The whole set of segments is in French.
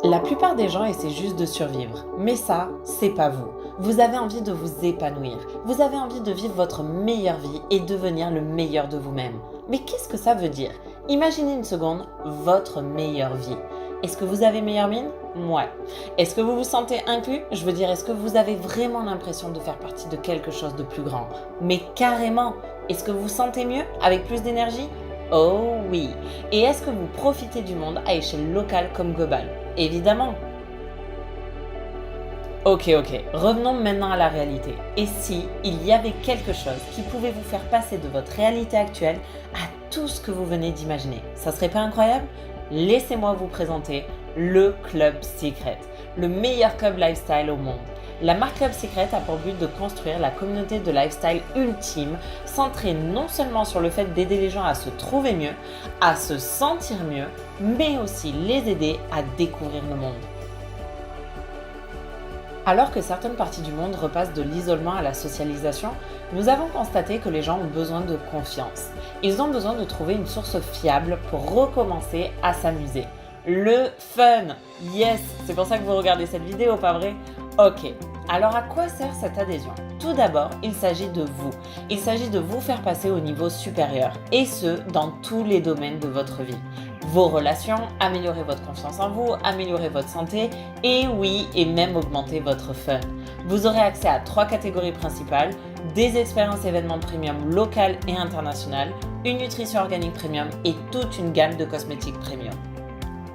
La plupart des gens essaient juste de survivre, mais ça, c'est pas vous. Vous avez envie de vous épanouir, vous avez envie de vivre votre meilleure vie et devenir le meilleur de vous-même. Mais qu'est-ce que ça veut dire? Imaginez une seconde votre meilleure vie. Est-ce que vous avez meilleure mine? Ouais. Est-ce que vous vous sentez inclus? Je veux dire, est-ce que vous avez vraiment l'impression de faire partie de quelque chose de plus grand? Mais carrément! Est-ce que vous vous sentez mieux? Avec plus d'énergie? Oh oui! Et est-ce que vous profitez du monde à échelle locale comme globale? Évidemment! Ok, revenons maintenant à la réalité. Et si il y avait quelque chose qui pouvait vous faire passer de votre réalité actuelle à tout ce que vous venez d'imaginer? Ça serait pas incroyable? Laissez-moi vous présenter le Club Secret, le meilleur club lifestyle au monde. La marque Club Secret a pour but de construire la communauté de lifestyle ultime, centrée non seulement sur le fait d'aider les gens à se trouver mieux, à se sentir mieux, mais aussi les aider à découvrir le monde. Alors que certaines parties du monde repassent de l'isolement à la socialisation, nous avons constaté que les gens ont besoin de confiance. Ils ont besoin de trouver une source fiable pour recommencer à s'amuser. Le fun! Yes! C'est pour ça que vous regardez cette vidéo, pas vrai? Ok, alors à quoi sert cette adhésion? Tout d'abord, il s'agit de vous. Il s'agit de vous faire passer au niveau supérieur, et ce, dans tous les domaines de votre vie. Vos relations, améliorer votre confiance en vous, améliorer votre santé, et oui, et même augmenter votre fun. Vous aurez accès à 3 catégories principales, des expériences événements premium locales et internationales, une nutrition organique premium et toute une gamme de cosmétiques premium.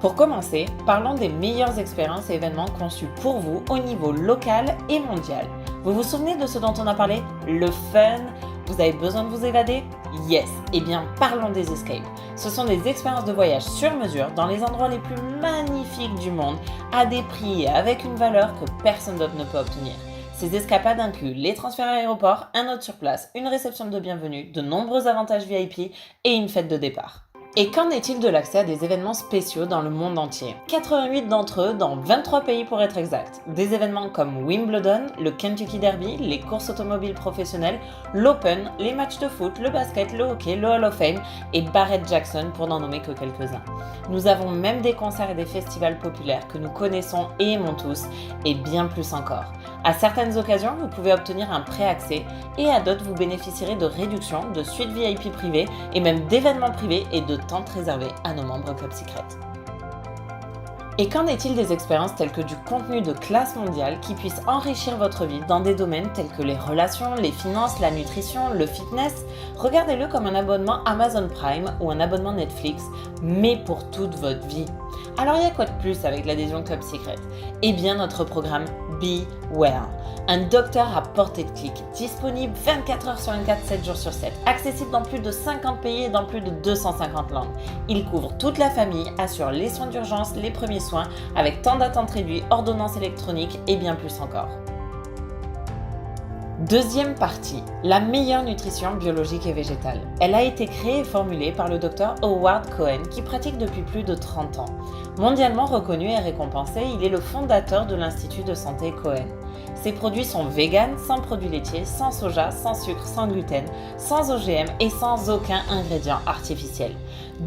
Pour commencer, parlons des meilleures expériences et événements conçus pour vous au niveau local et mondial. Vous vous souvenez de ce dont on a parlé? Le fun? Vous avez besoin de vous évader? Yes! Eh bien, parlons des escapes. Ce sont des expériences de voyage sur mesure dans les endroits les plus magnifiques du monde, à des prix et avec une valeur que personne d'autre ne peut obtenir. Ces escapades incluent les transferts à l'aéroport, un hôte sur place, une réception de bienvenue, de nombreux avantages VIP et une fête de départ. Et qu'en est-il de l'accès à des événements spéciaux dans le monde entier? 88 d'entre eux dans 23 pays pour être exact. Des événements comme Wimbledon, le Kentucky Derby, les courses automobiles professionnelles, l'Open, les matchs de foot, le basket, le hockey, le Hall of Fame et Barrett Jackson pour n'en nommer que quelques-uns. Nous avons même des concerts et des festivals populaires que nous connaissons et aimons tous, et bien plus encore. À certaines occasions, vous pouvez obtenir un pré-accès et à d'autres, vous bénéficierez de réductions, de suites VIP privées et même d'événements privés et de tentes réservées à nos membres Club Secret. Et qu'en est-il des expériences telles que du contenu de classe mondiale qui puisse enrichir votre vie dans des domaines tels que les relations, les finances, la nutrition, le fitness? Regardez-le comme un abonnement Amazon Prime ou un abonnement Netflix, mais pour toute votre vie. Alors il y a quoi de plus avec l'adhésion Club Secret? Eh bien notre programme Be Well, un docteur à portée de clic, disponible 24 heures sur 24, 7 jours sur 7, accessible dans plus de 50 pays et dans plus de 250 langues. Il couvre toute la famille, assure les soins d'urgence, les premiers soins, avec temps d'attente réduit, ordonnance électronique et bien plus encore. Deuxième partie, la meilleure nutrition biologique et végétale. Elle a été créée et formulée par le Dr Howard Cohen qui pratique depuis plus de 30 ans. Mondialement reconnu et récompensé, il est le fondateur de l'Institut de santé Cohen. Ses produits sont véganes, sans produits laitiers, sans soja, sans sucre, sans gluten, sans OGM et sans aucun ingrédient artificiel.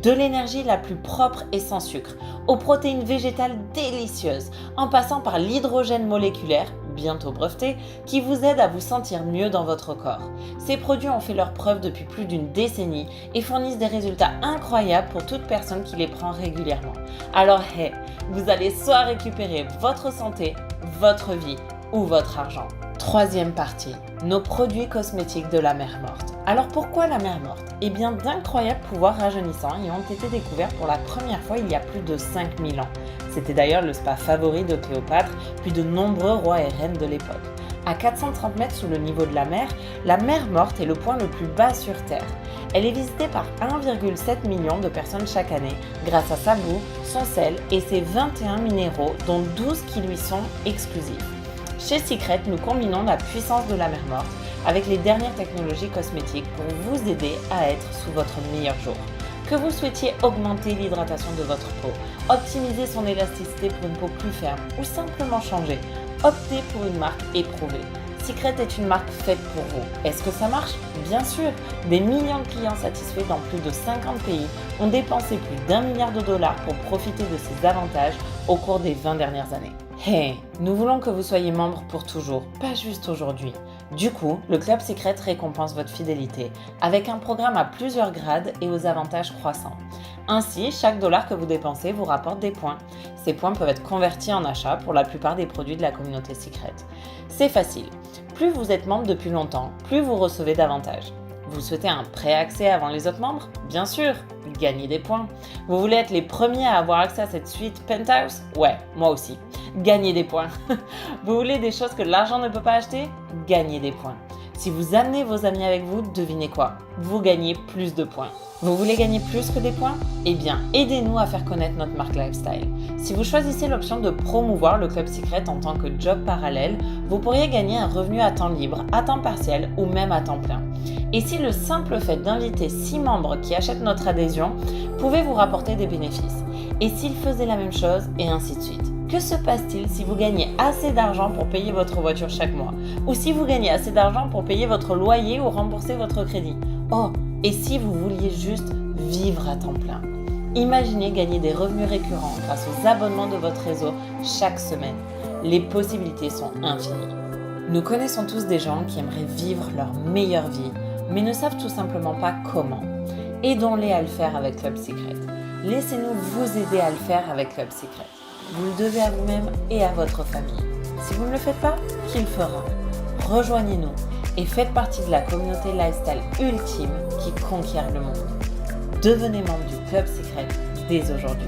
De l'énergie la plus propre et sans sucre, aux protéines végétales délicieuses, en passant par l'hydrogène moléculaire, bientôt breveté, qui vous aide à vous sentir mieux dans votre corps. Ces produits ont fait leur preuve depuis plus d'une décennie et fournissent des résultats incroyables pour toute personne qui les prend régulièrement. Alors vous allez soit récupérer votre santé, votre vie ou votre argent. Troisième partie, nos produits cosmétiques de la mer morte. Alors pourquoi la mer morte? Eh bien d'incroyables pouvoirs rajeunissants y ont été découverts pour la première fois il y a plus de 5000 ans. C'était d'ailleurs le spa favori de Cléopâtre, puis de nombreux rois et reines de l'époque. À 430 mètres sous le niveau de la mer morte est le point le plus bas sur Terre. Elle est visitée par 1,7 million de personnes chaque année grâce à sa boue, son sel et ses 21 minéraux dont 12 qui lui sont exclusifs. Chez Secret, nous combinons la puissance de la mer morte avec les dernières technologies cosmétiques pour vous aider à être sous votre meilleur jour. Que vous souhaitiez augmenter l'hydratation de votre peau, optimiser son élasticité pour une peau plus ferme ou simplement changer, optez pour une marque éprouvée. Secret est une marque faite pour vous. Est-ce que ça marche? Bien sûr! Des millions de clients satisfaits dans plus de 50 pays ont dépensé plus d'1 milliard de dollars pour profiter de ces avantages au cours des 20 dernières années. Hey, nous voulons que vous soyez membre pour toujours, pas juste aujourd'hui. Du coup, le Club Secret récompense votre fidélité avec un programme à plusieurs grades et aux avantages croissants. Ainsi, chaque dollar que vous dépensez vous rapporte des points. Ces points peuvent être convertis en achats pour la plupart des produits de la communauté Secret. C'est facile. Plus vous êtes membre depuis longtemps, plus vous recevez d'avantages. Vous souhaitez un pré-accès avant les autres membres? Bien sûr, gagnez des points. Vous voulez être les premiers à avoir accès à cette suite Penthouse? Ouais, moi aussi. Gagnez des points. Vous voulez des choses que l'argent ne peut pas acheter? Gagnez des points. Si vous amenez vos amis avec vous, devinez quoi? Vous gagnez plus de points. Vous voulez gagner plus que des points? Eh bien, aidez-nous à faire connaître notre marque Lifestyle. Si vous choisissez l'option de promouvoir le Club Secret en tant que job parallèle, vous pourriez gagner un revenu à temps libre, à temps partiel ou même à temps plein. Et si le simple fait d'inviter 6 membres qui achètent notre adhésion pouvait vous rapporter des bénéfices? Et s'ils faisaient la même chose? Et ainsi de suite. Que se passe-t-il si vous gagnez assez d'argent pour payer votre voiture chaque mois? Ou si vous gagnez assez d'argent pour payer votre loyer ou rembourser votre crédit? Oh, et si vous vouliez juste vivre à temps plein? Imaginez gagner des revenus récurrents grâce aux abonnements de votre réseau chaque semaine. Les possibilités sont infinies. Nous connaissons tous des gens qui aimeraient vivre leur meilleure vie, mais ne savent tout simplement pas comment. Aidons-les à le faire avec Club Secret. Laissez-nous vous aider à le faire avec Club Secret. Vous le devez à vous-même et à votre famille. Si vous ne le faites pas, qui le fera? Rejoignez-nous et faites partie de la communauté lifestyle ultime qui conquiert le monde. Devenez membre du Club Secret dès aujourd'hui.